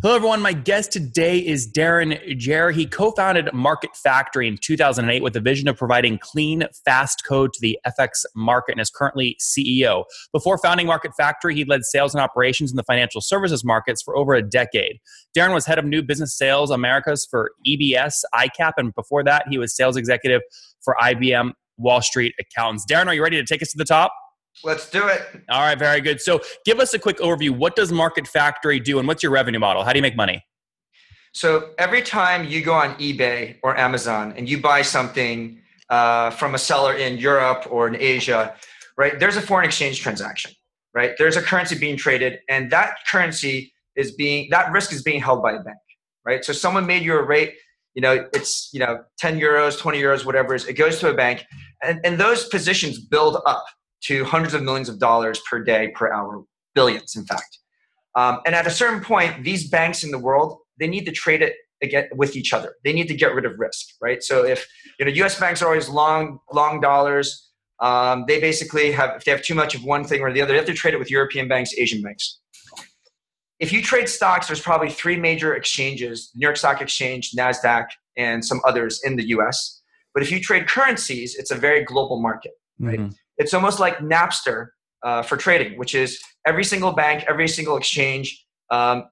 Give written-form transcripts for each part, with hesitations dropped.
Hello, everyone. My guest today is Darren Jer. He co-founded MarketFactory in 2008 with a vision of providing clean, fast code to the FX market and is currently CEO. Before founding MarketFactory, he led sales and operations in the financial services markets for over a decade. Darren was head of new business sales Americas for EBS, ICAP, and before that, he was sales executive for IBM Wall Street Accountants. Darren, are you ready to take us to the top? Let's do it. All right, very good. So give us a quick overview. What does MarketFactory do and what's your revenue model? How do you make money? So every time you go on eBay or Amazon and you buy something from a seller in Europe or in Asia, right, there's a foreign exchange transaction, right? There's a currency being traded and that that risk is being held by a bank, right? So someone made you a rate, it's, 10 euros, 20 euros, whatever it is, it goes to a bank and those positions build up to hundreds of millions of dollars per day, per hour, billions, in fact. And at a certain point, these banks in the world, they need to trade it again with each other. They need to get rid of risk, right? So if U.S. banks are always long dollars, they basically if they have too much of one thing or the other, they have to trade it with European banks, Asian banks. If you trade stocks, there's probably three major exchanges: New York Stock Exchange, NASDAQ, and some others in the U.S. But if you trade currencies, it's a very global market, right? Mm-hmm. It's almost like Napster for trading, which is every single bank, every single exchange,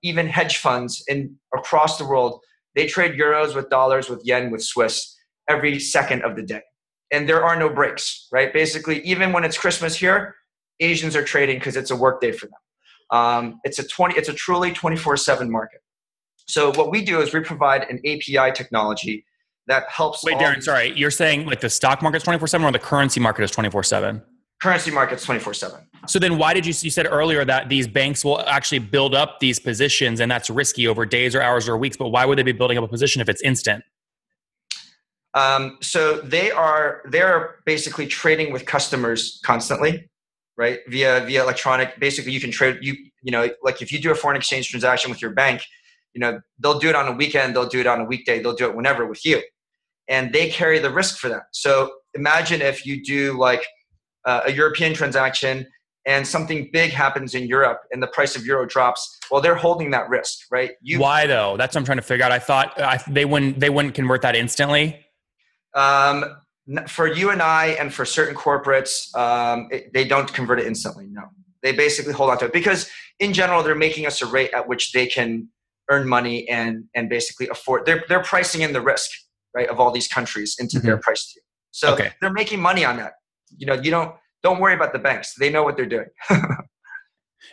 even hedge funds across the world, they trade euros with dollars, with yen, with Swiss every second of the day. And there are no breaks, right? Basically, even when it's Christmas here, Asians are trading because it's a work day for them. It's a truly 24/7 market. So what we do is we provide an API technology that helps. Wait, Darren, sorry. You're saying like the stock market's 24/7 or the currency market is 24/7? Currency market's 24/7. So then why did you said earlier that these banks will actually build up these positions and that's risky over days or hours or weeks, but why would they be building up a position if it's instant? So they're basically trading with customers constantly, right? Via electronic. Basically, you can trade, like if you do a foreign exchange transaction with your bank, they'll do it on a weekend, they'll do it on a weekday, they'll do it whenever with you. And they carry the risk for that. So imagine if you do like a European transaction and something big happens in Europe and the price of euro drops. Well, they're holding that risk, right? Why though? That's what I'm trying to figure out. I thought they wouldn't convert that instantly. For you and I and for certain corporates, they don't convert it instantly. No, they basically hold on to it because in general, they're making us a rate at which they can earn money and basically afford. They're pricing in the risk, right, of all these countries into their price to you. So they're making money on that. You don't worry about the banks. They know what they're doing.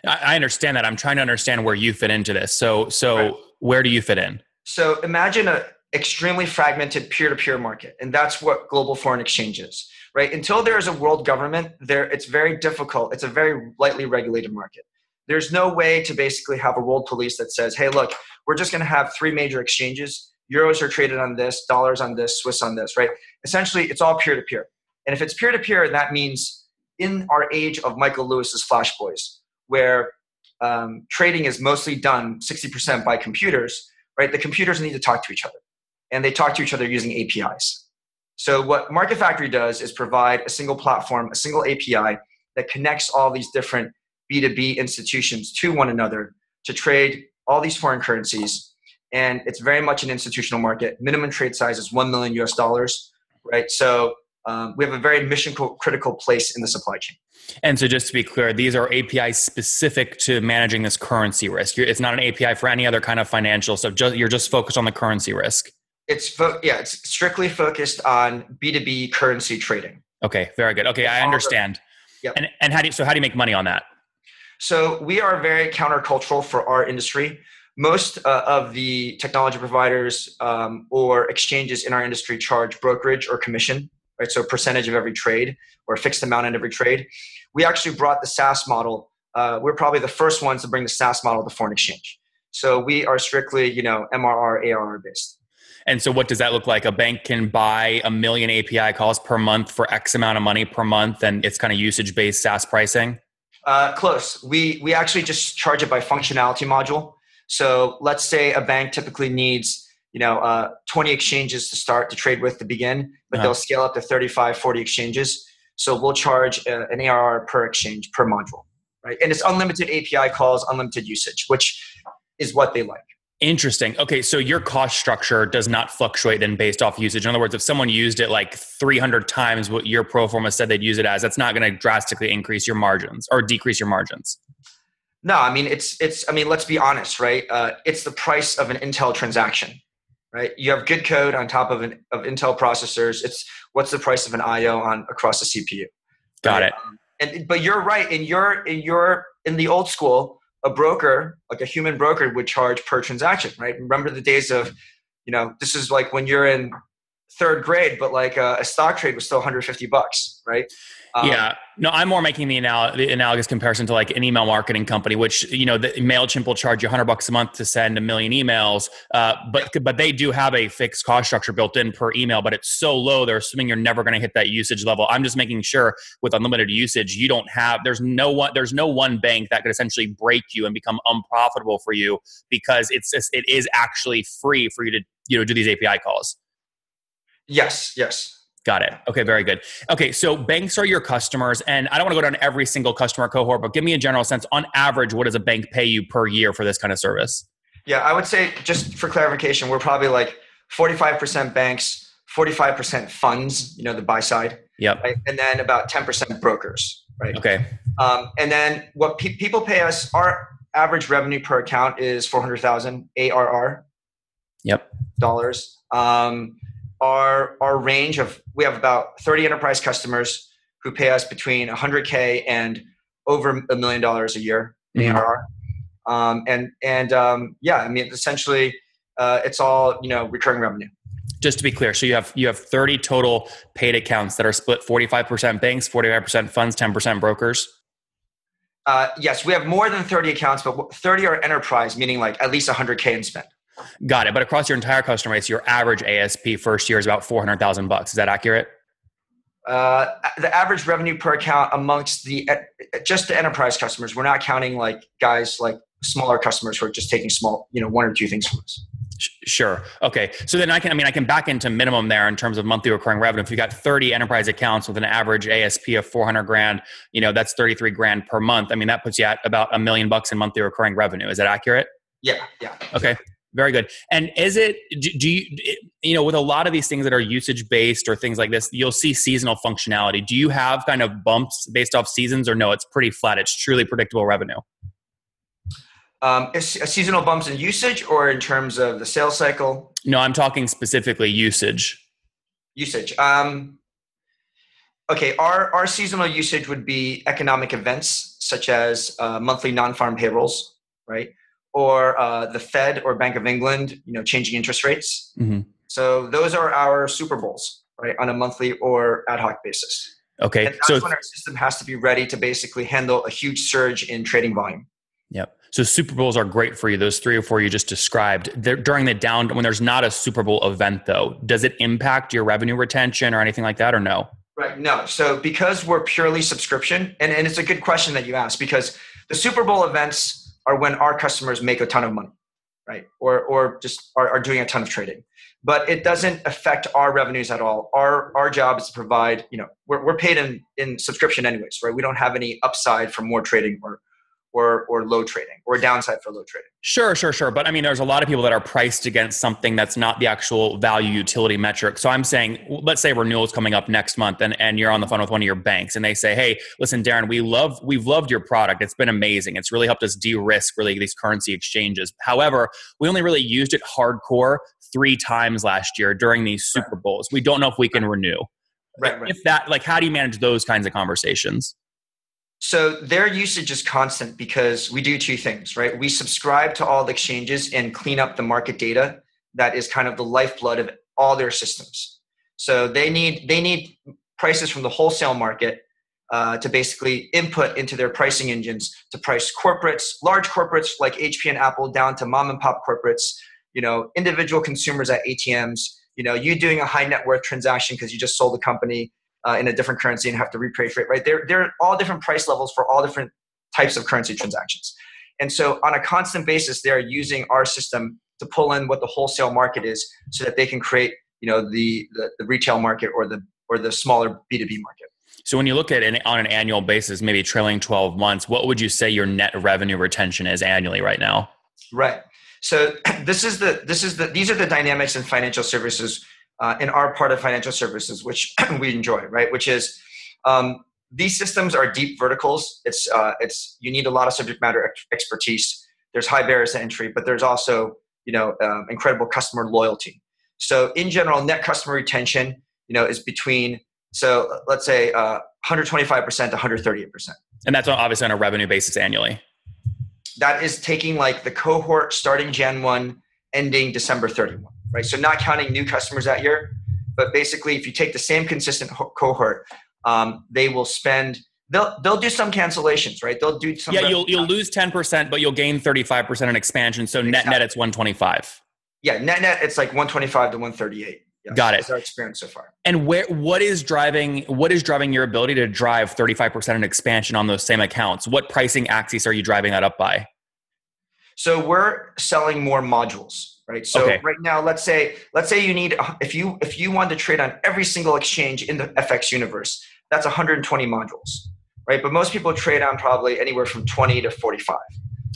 I understand that. I'm trying to understand where you fit into this. So right. Where do you fit in? So imagine an extremely fragmented peer-to-peer market, and that's what global foreign exchange is, right? Until there is a world government, it's very difficult. It's a very lightly regulated market. There's no way to basically have a world police that says, hey, look, we're just going to have three major exchanges. Euros are traded on this, dollars on this, Swiss on this, right? Essentially, it's all peer-to-peer. And if it's peer-to-peer, that means in our age of Michael Lewis's Flash Boys, where trading is mostly done 60% by computers, right? The computers need to talk to each other. And they talk to each other using APIs. So what MarketFactory does is provide a single platform, a single API that connects all these different B2B institutions to one another to trade all these foreign currencies. And it's very much an institutional market. Minimum trade size is $1 million US, right? So we have a very mission critical place in the supply chain. And so just to be clear, these are APIs specific to managing this currency risk. It's not an API for any other kind of financial stuff. You're just focused on the currency risk. It's strictly focused on B2B currency trading. Okay, very good. Okay, I understand. Yep. And how do you make money on that? So we are very countercultural for our industry. Most of the technology providers or exchanges in our industry charge brokerage or commission, right? So a percentage of every trade or a fixed amount in every trade. We actually brought the SaaS model. We're probably the first ones to bring the SaaS model to foreign exchange. So we are strictly, MRR, ARR based. And so what does that look like? A bank can buy 1 million API calls per month for X amount of money per month, and it's kind of usage-based SaaS pricing? Close. We actually just charge it by functionality module. So let's say a bank typically needs 20 exchanges to trade with to begin, but they'll scale up to 35, 40 exchanges. So we'll charge an ARR per exchange, per module, right? And it's unlimited API calls, unlimited usage, which is what they like. Interesting. Okay, so your cost structure does not fluctuate then based off usage. In other words, if someone used it like 300 times what your pro forma said they'd use it as, that's not going to drastically increase your margins or decrease your margins. No, I mean, I mean, let's be honest, right? It's the price of an Intel transaction, right? You have good code on top of Intel processors. It's what's the price of an IO across the CPU. Got right? it. But you're right. In the old school, a broker, like a human broker, would charge per transaction, right? Remember the days of, this is like when you're in third grade, but like a stock trade was still $150, right? Yeah. No, I'm more making the analogous comparison to like an email marketing company, which, the MailChimp will charge you $100 a month to send a million emails. But they do have a fixed cost structure built in per email, but it's so low, they're assuming you're never going to hit that usage level. I'm just making sure with unlimited usage, there's no one bank that could essentially break you and become unprofitable for you because it is actually free for you to, do these API calls. Yes. Got it. Okay, very good. Okay, so banks are your customers, and I don't want to go down every single customer cohort, but give me a general sense. On average, what does a bank pay you per year for this kind of service? Yeah, I would say, just for clarification, we're probably like 45% banks, 45% funds, the buy side. Yep. Right? And then about 10% brokers, right? Okay. And then what people pay us, our average revenue per account is 400,000 ARR. Yep. Dollars. Our range we have about 30 enterprise customers who pay us between 100K and over $1 million a year in ARR. I mean, essentially, it's all, recurring revenue. Just to be clear, so you have 30 total paid accounts that are split 45% banks, 45% funds, 10% brokers. Yes, we have more than 30 accounts, but 30 are enterprise, meaning like at least 100K in spend. Got it. But across your entire customer base, your average ASP first year is about $400,000. Is that accurate? The average revenue per account amongst just the enterprise customers, we're not counting like guys like smaller customers who are just taking small, one or two things from us. Sure. Okay. So then I can back into minimum there in terms of monthly recurring revenue. If you got 30 enterprise accounts with an average ASP of 400 grand, that's 33 grand per month. I mean, that puts you at about $1 million in monthly recurring revenue. Is that accurate? Yeah. Okay. Very good. And is it, do you, with a lot of these things that are usage based or things like this, you'll see seasonal functionality. Do you have kind of bumps based off seasons or no, it's pretty flat? It's truly predictable revenue. Seasonal bumps in usage or in terms of the sales cycle? No, I'm talking specifically usage. Usage. Okay. Our seasonal usage would be economic events such as monthly non-farm payrolls, right? Or the Fed or Bank of England, changing interest rates. Mm-hmm. So those are our Super Bowls, right, on a monthly or ad hoc basis. Okay. And that's when our system has to be ready to basically handle a huge surge in trading volume. Yep. So Super Bowls are great for you. Those 3 or 4 you just described. During the down, when there's not a Super Bowl event, though, does it impact your revenue retention or anything like that, or no? Right. No. So because we're purely subscription, and it's a good question that you asked, because the Super Bowl events are when our customers make a ton of money, right? Or just are doing a ton of trading. But it doesn't affect our revenues at all. Our job is to provide, we're paid in subscription anyways, right? We don't have any upside for more trading or low trading or downside for low trading. Sure. But I mean, there's a lot of people that are priced against something that's not the actual value utility metric. So I'm saying, let's say renewal is coming up next month and you're on the phone with one of your banks and they say, hey, listen, Darren, we've loved your product. It's been amazing. It's really helped us de-risk really these currency exchanges. However, we only really used it hardcore 3 times last year during these Super Bowls. We don't know if we can renew. Right. If that, how do you manage those kinds of conversations? So their usage is constant because we do 2 things, right? We subscribe to all the exchanges and clean up the market data that is kind of the lifeblood of all their systems. So they need prices from the wholesale market to basically input into their pricing engines to price corporates, large corporates like HP and Apple, down to mom and pop corporates, individual consumers at ATMs, you doing a high net worth transaction because you just sold a company in a different currency and have to repatriate, right? They're all different price levels for all different types of currency transactions. And so on a constant basis, they're using our system to pull in what the wholesale market is so that they can create, the retail market or the smaller B2B market. So when you look at it on an annual basis, maybe trailing 12 months, what would you say your net revenue retention is annually right now? Right. So these are the dynamics in financial services, in our part of financial services, which we enjoy, right? Which is these systems are deep verticals. You need a lot of subject matter expertise. There's high barriers to entry, but there's also incredible customer loyalty. So in general, net customer retention is between, so let's say 125% to 138%. And that's obviously on a revenue basis annually. That is taking like the cohort starting Jan 1, ending December 31, right? So not counting new customers that year, but basically if you take the same consistent cohort, they will spend, they'll do some cancellations, right? They'll do some. Yeah, you'll lose 10%, but you'll gain 35% in expansion. So Exactly. net it's 125. Yeah, net it's like 125 to 138. Yes, Got it. That's our experience so far. And what is driving your ability to drive 35% in expansion on those same accounts? What pricing axis are you driving that up by? So we're selling more modules, right? So Okay. Right now, let's say you need, if you want to trade on every single exchange in the FX universe, that's 120 modules, right? But most people trade on probably anywhere from 20 to 45.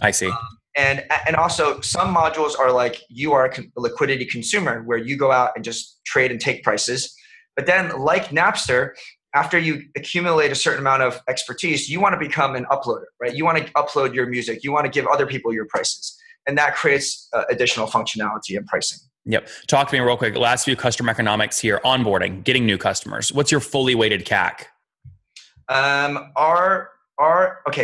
I see. And also some modules are like, you are a liquidity consumer where you go out and just trade and take prices. But then like Napster, after you accumulate a certain amount of expertise, you want to become an uploader, right? You want to upload your music. You want to give other people your prices. And that creates additional functionality and pricing. Yep. Talk to me real quick. Last few customer economics here. Onboarding, getting new customers. What's your fully weighted CAC?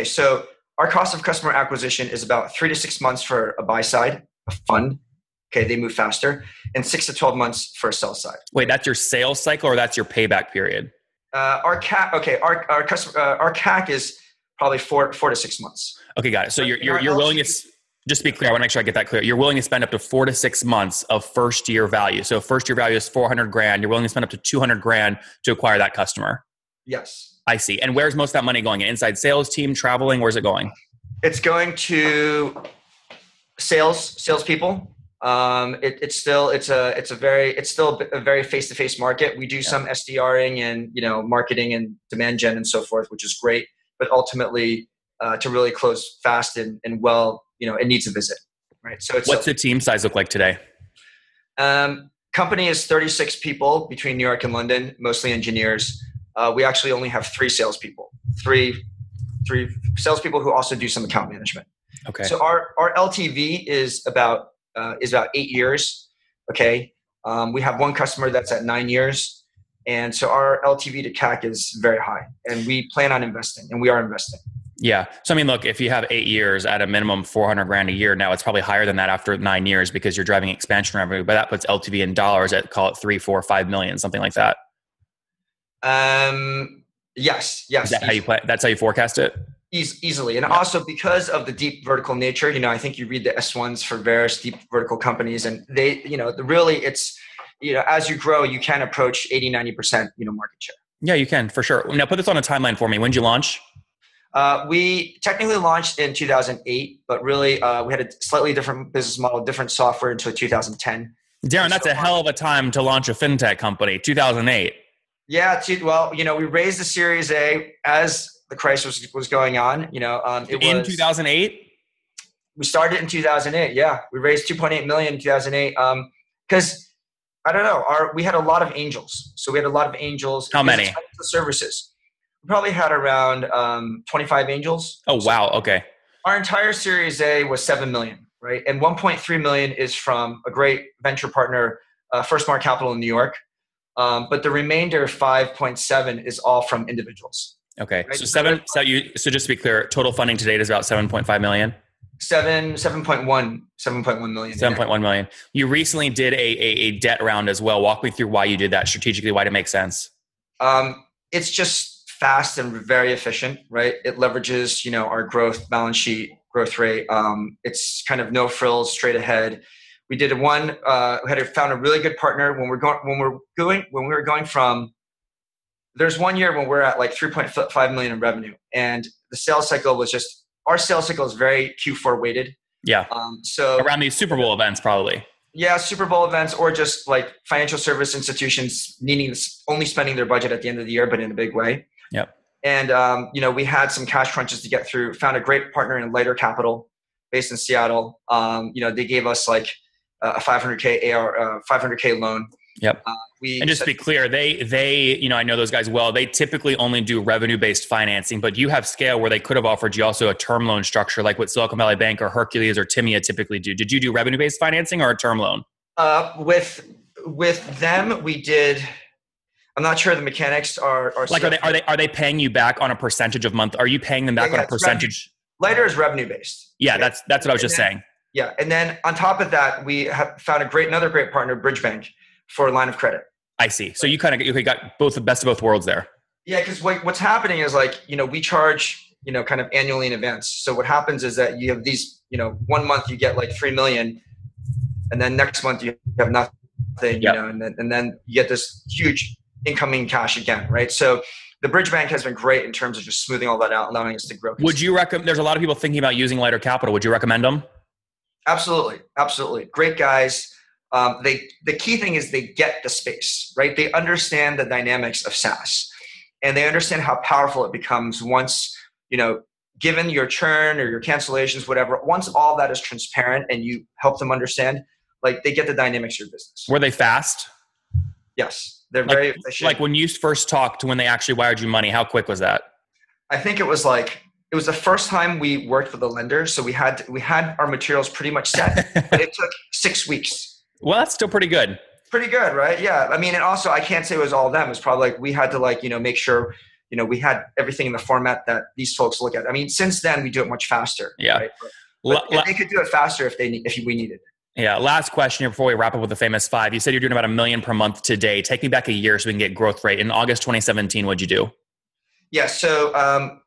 So our cost of customer acquisition is about 3 to 6 months for a buy side, a fund. Okay, they move faster, and 6 to 12 months for a sell side. Wait, that's your sales cycle or that's your payback period? Our CAC is probably 4 to 6 months. Okay, got it. So you're willing to, just to be clear, I want to make sure I get that clear. You're willing to spend up to 4 to 6 months of first year value. So first year value is 400 grand. You're willing to spend up to 200 grand to acquire that customer. Yes. I see. And where's most of that money going? Inside sales team, traveling? Where's it going? It's going to salespeople. It's still a very face-to-face market. We do some SDRing and marketing and demand gen and so forth, which is great. But ultimately, to really close fast and well, it needs a visit, right? So what's the team size look like today? Company is 36 people between New York and London, mostly engineers. We actually only have 3 salespeople, three salespeople who also do some account management. Okay. So our LTV is about 8 years. Okay. We have one customer that's at 9 years. And so our LTV to CAC is very high, and we plan on investing, and we are investing. Yeah. So, I mean, look, if you have 8 years at a minimum 400 grand a year, now it's probably higher than that after 9 years because you're driving expansion revenue, but that puts LTV in dollars at, call it 3, 4, 5 million, something like that. Yes. Is that how you play? That's how you forecast it? Easily. And also because of the deep vertical nature, I think you read the S1s for various deep vertical companies, and they, really it's, as you grow, you can approach 80, 90%, market share. Yeah, you can for sure. Now put this on a timeline for me. When did you launch? We technically launched in 2008, but really we had a slightly different business model, different software until 2010. Darren, that's a hell of a time to launch a fintech company, 2008. Yeah. Well, we raised the Series A as the crisis was going on. In 2008? We started in 2008. Yeah. We raised 2.8 million in 2008. Because I don't know, we had a lot of angels. So we had a lot of angels. How many? Services. We probably had around 25 angels. Oh, wow. Okay. Our entire Series A was 7 million, right? And 1.3 million is from a great venture partner, First Mark Capital in New York. But the remainder, 5.7, is all from individuals. Okay. Right? So just to be clear, total funding to date is about 7.5 million? 7.1 million. 7.1 million. You recently did a debt round as well. Walk me through why you did that strategically. Why did it make sense? It's just fast and very efficient, right? It leverages, our balance sheet growth rate. It's kind of no frills, straight ahead. We did found a really good partner when we were going from. There's one year when we're at like 3.5 million in revenue, and the sales cycle was just, our sales cycle is very Q4 weighted. Yeah. So around these Super Bowl events, probably. Yeah, Super Bowl events, or just like financial service institutions needing only spending their budget at the end of the year, but in a big way. Yep. And we had some cash crunches to get through. Found a great partner in Lighter Capital. based in Seattle. They gave us like a 500K AR, 500K loan. Yep. And just to be clear, they, I know those guys well. They typically only do revenue-based financing, but you have scale where they could have offered you also a term loan structure, like what Silicon Valley Bank or Hercules or Timia typically do. Did you do revenue-based financing or a term loan? With them, we did. I'm not sure the mechanics are like. Are they paying you back on a percentage of month? Are you paying them back on a percentage? Lighter is revenue-based. Yeah, okay. That's what I was just saying. Yeah, and then on top of that, we have found another great partner, Bridge Bank, for a line of credit. I see. So you kind of got both the best of both worlds there. Yeah, because what's happening is we charge kind of annually in advance. So what happens is that you have these 1 month you get like 3 million, and then next month you have nothing. Yep. And then you get this huge incoming cash again, right? So the Bridge Bank has been great in terms of just smoothing all that out, allowing us to grow. Would you recommend? There's a lot of people thinking about using Lighter Capital. Would you recommend them? Absolutely, great guys. The key thing is they get the space, right? They understand the dynamics of SaaS, and they understand how powerful it becomes once, given your churn or your cancellations, whatever, once all that is transparent and you help them understand, they get the dynamics of your business. Were they fast? Yes, they're very efficient. Like when you first talked to when they actually wired you money, how quick was that? I think it was the first time we worked with a lender. So we had our materials pretty much set, but it took 6 weeks. Well, that's still pretty good. Pretty good, right? Yeah. I mean, and also I can't say it was all of them. It's probably we had to make sure, we had everything in the format that these folks look at. I mean, since then we do it much faster. Yeah. Right? But they could do it faster if we needed. Yeah. Last question here before we wrap up with the famous five. You said you're doing about $1 million per month today. Take me back a year so we can get growth rate. In August 2017, what'd you do? Yeah. So,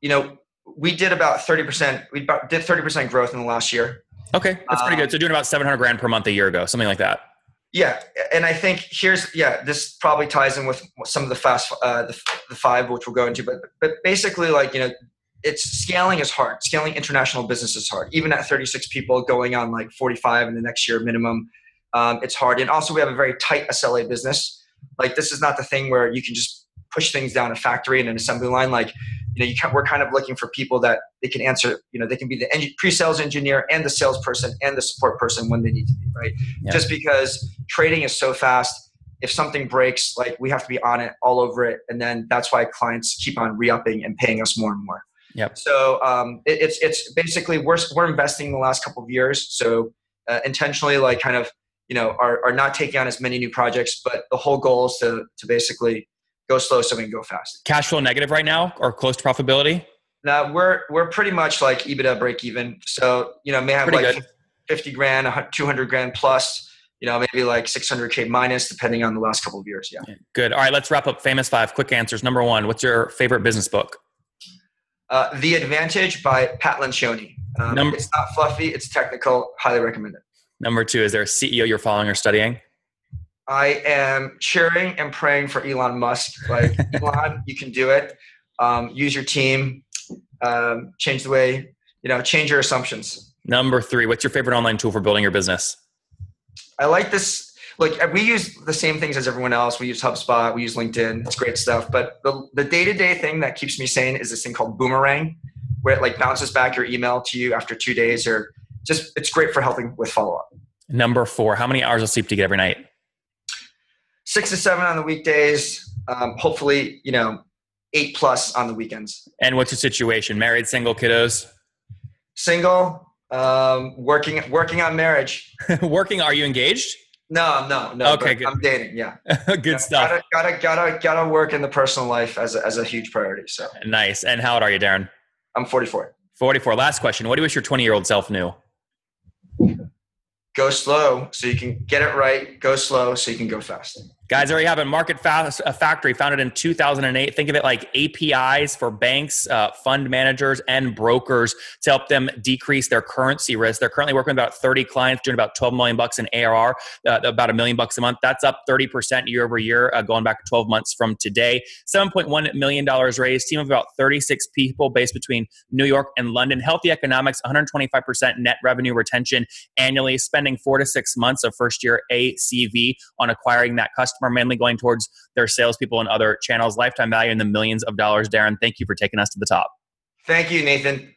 we did about 30%. We did 30% growth in the last year. Okay, that's pretty good. So doing about $700,000 per month a year ago, something like that. Yeah, and I think this probably ties in with some of the the five, which we'll go into. But basically, it's scaling is hard. Scaling international business is hard. Even at 36 people, going on 45 in the next year minimum, it's hard. And also, we have a very tight SLA business. This is not the thing where you can just push things down a factory and an assembly line. We're kind of looking for people that they can answer, they can be the pre-sales engineer and the salesperson and the support person when they need to be, right? Yeah. Just because trading is so fast, if something breaks, we have to be on it, all over it. And then that's why clients keep on re-upping and paying us more and more. Yep. So it's basically, we're investing in the last couple of years. So intentionally, are not taking on as many new projects, but the whole goal is to basically go slow so we can go fast. Cash flow negative right now or close to profitability? No, we're pretty much EBITDA break even. So, may have pretty good. 50 grand, 200 grand plus, maybe 600K minus depending on the last couple of years. Yeah. Good. All right, let's wrap up. Famous five, quick answers. Number one, what's your favorite business book? The Advantage by Pat Lencioni. It's not fluffy. It's technical. Highly recommend it. Number two, is there a CEO you're following or studying? I am cheering and praying for Elon Musk. Elon, you can do it. Use your team. Change the way, change your assumptions. Number three, what's your favorite online tool for building your business? I like this. We use the same things as everyone else. We use HubSpot. We use LinkedIn. It's great stuff. But the day-to-day thing that keeps me sane is this thing called Boomerang, where it bounces back your email to you after 2 days, or it's great for helping with follow-up. Number four, how many hours of sleep do you get every night? 6 to 7 on the weekdays. Hopefully, 8+ on the weekends. And what's your situation? Married, single, kiddos? Single, working on marriage. Working? Are you engaged? No. Okay, good. I'm dating. Yeah. Good stuff. Gotta work in the personal life as a huge priority. So nice. And how old are you, Darren? I'm 44. 44. Last question. What do you wish your 20-year-old self knew? Go slow so you can get it right. Go slow so you can go fast. Guys, there you have it. MarketFactory, founded in 2008. Think of it like APIs for banks, fund managers, and brokers to help them decrease their currency risk. They're currently working with about 30 clients, doing about $12 million in ARR, about $1 million a month. That's up 30% year over year, going back 12 months from today. $7.1 million raised, team of about 36 people based between New York and London. Healthy economics, 125% net revenue retention annually, spending 4 to 6 months of first year ACV on acquiring that customer, mainly going towards their salespeople and other channels. Lifetime value in the millions of dollars. Darren, thank you for taking us to the top. Thank you, Nathan.